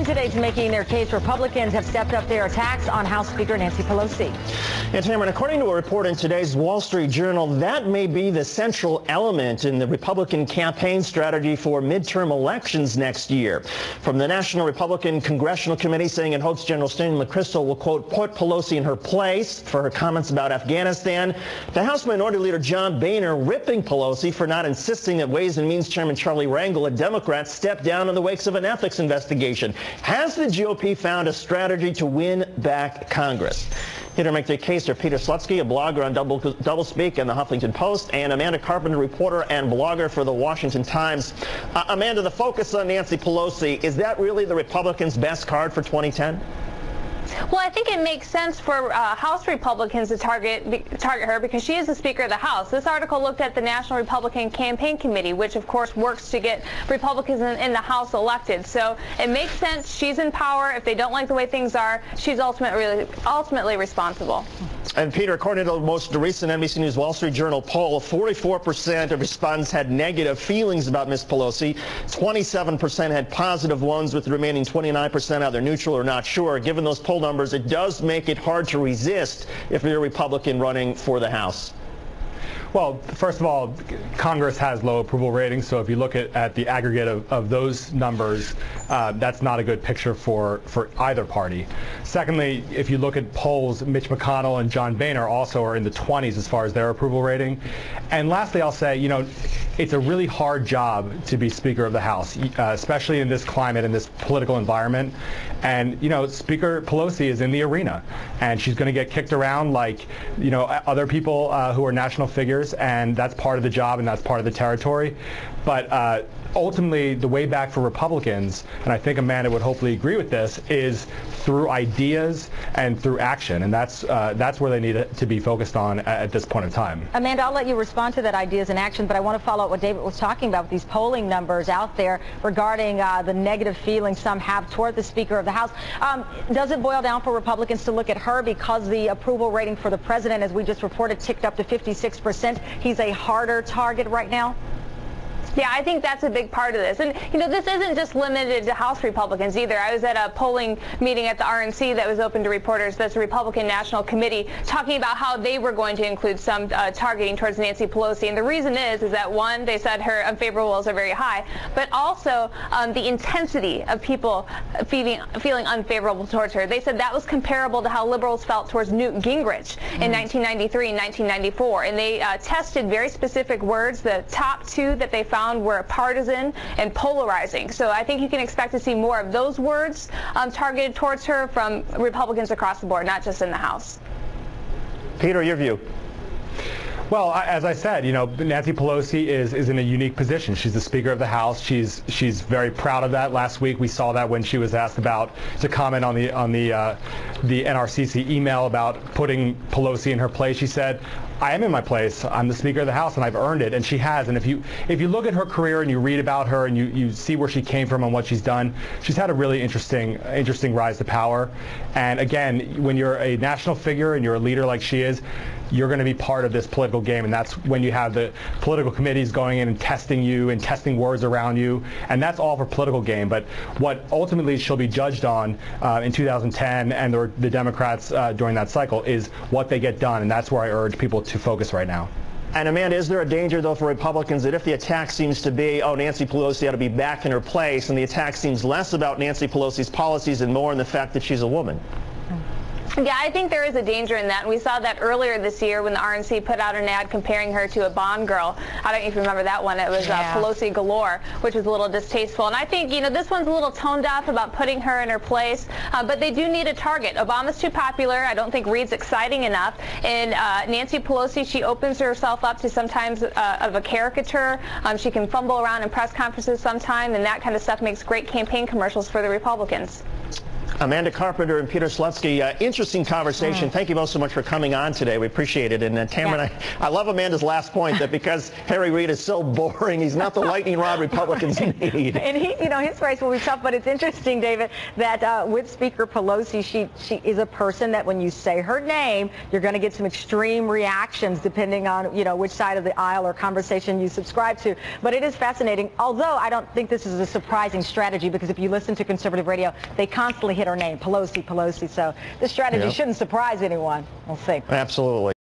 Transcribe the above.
joined today to making their case. Republicans have stepped up their attacks on House Speaker Nancy Pelosi. And Cameron, according to a report in today's Wall Street Journal, that may be the central element in the Republican campaign strategy for midterm elections next year. From the National Republican Congressional Committee saying it hopes General Stanley McChrystal will, quote, put Pelosi in her place for her comments about Afghanistan, to House Minority Leader John Boehner ripping Pelosi for not insisting that Ways and Means Chairman Charlie Rangel, a Democrat, step down in the wakes of an ethics investigation. Has the GOP found a strategy to win back Congress? Here to make their case are Peter Slutsky, a blogger on DoubleSpeak and the Huffington Post, and Amanda Carpenter, reporter and blogger for the Washington Times. Amanda, the focus on Nancy Pelosi, is that really the Republicans' best card for 2010? Well, I think it makes sense for House Republicans to target her because she is the Speaker of the House. This article looked at the National Republican Campaign Committee, which of course works to get Republicans in the House elected. So it makes sense. She's in power. If they don't like the way things are, she's ultimately responsible. And Peter, according to the most recent NBC News Wall Street Journal poll, 44% of respondents had negative feelings about Ms. Pelosi. 27% had positive ones, with the remaining 29% either neutral or not sure. Given those poll numbers, it does make it hard to resist if you're a Republican running for the House. Well, first of all, Congress has low approval ratings, so if you look at the aggregate of those numbers, that's not a good picture for either party. Secondly, if you look at polls, Mitch McConnell and John Boehner also are in the 20s as far as their approval rating. And lastly, I'll say, it's a really hard job to be Speaker of the House, especially in this climate, in this political environment. And, Speaker Pelosi is in the arena, and she's going to get kicked around like, other people who are national figures, and that's part of the job and that's part of the territory. But ultimately, the way back for Republicans, and I think Amanda would hopefully agree with this, is through ideas and through action, and that's where they need to be focused on at this point in time. Amanda, I'll let you respond to that ideas and action, but I want to follow up what David was talking about with these polling numbers out there regarding the negative feelings some have toward the Speaker of the House. Does it boil down for Republicans to look at her because the approval rating for the president, as we just reported, ticked up to 56%? He's a harder target right now? Yeah, I think that's a big part of this. And, this isn't just limited to House Republicans either. I was at a polling meeting at the RNC that was open to reporters. That's the Republican National Committee, talking about how they were going to include some targeting towards Nancy Pelosi. And the reason is that, one, they said her unfavorables are very high, but also the intensity of people feeling unfavorable towards her. They said that was comparable to how liberals felt towards Newt Gingrich in 1993 and 1994. And they tested very specific words. The top two that they found were partisan and polarizing. So I think you can expect to see more of those words targeted towards her from Republicans across the board, not just in the House. Peter, your view. Well, as I said, Nancy Pelosi is in a unique position. She's the Speaker of the House. She's very proud of that. Last week we saw that when she was asked to comment on the NRCC email about putting Pelosi in her place. She said, I am in my place. I'm the Speaker of the House, and I've earned it, and she has. And if you look at her career and you read about her and you see where she came from and what she's done, she's had a really interesting rise to power. And again, when you're a national figure and you're a leader like she is, you're going to be part of this political game, and that's when you have the political committees going in and testing you and testing words around you, and that's all for political game. But what ultimately she'll be judged on in 2010 and the Democrats during that cycle is what they get done, and that's where I urge people to focus right now. And Amanda, is there a danger, though, for Republicans that if the attack seems to be, oh, Nancy Pelosi ought to be back in her place, and the attack seems less about Nancy Pelosi's policies and more in the fact that she's a woman? Yeah, I think there is a danger in that. And we saw that earlier this year when the RNC put out an ad comparing her to a Bond girl. I don't know if you remember that one. It was Pelosi galore, which was a little distasteful. And I think, this one's a little tone deaf about putting her in her place. But they do need a target. Obama's too popular. I don't think Reid's exciting enough. And Nancy Pelosi, she opens herself up to sometimes of a caricature. She can fumble around in press conferences sometime, and that kind of stuff makes great campaign commercials for the Republicans. Amanda Carpenter and Peter Slutsky, interesting conversation. Thank you both so much for coming on today. We appreciate it. And Tamara, I love Amanda's last point that because Harry Reid is so boring, he's not the lightning rod Republicans need. And his race will be tough, but it's interesting, David, that with Speaker Pelosi, she is a person that when you say her name, you're going to get some extreme reactions depending on, which side of the aisle or conversation you subscribe to. But it is fascinating, although I don't think this is a surprising strategy, because if you listen to conservative radio, they constantly hit her name, Pelosi, Pelosi. So this strategy shouldn't surprise anyone. We'll see. Absolutely.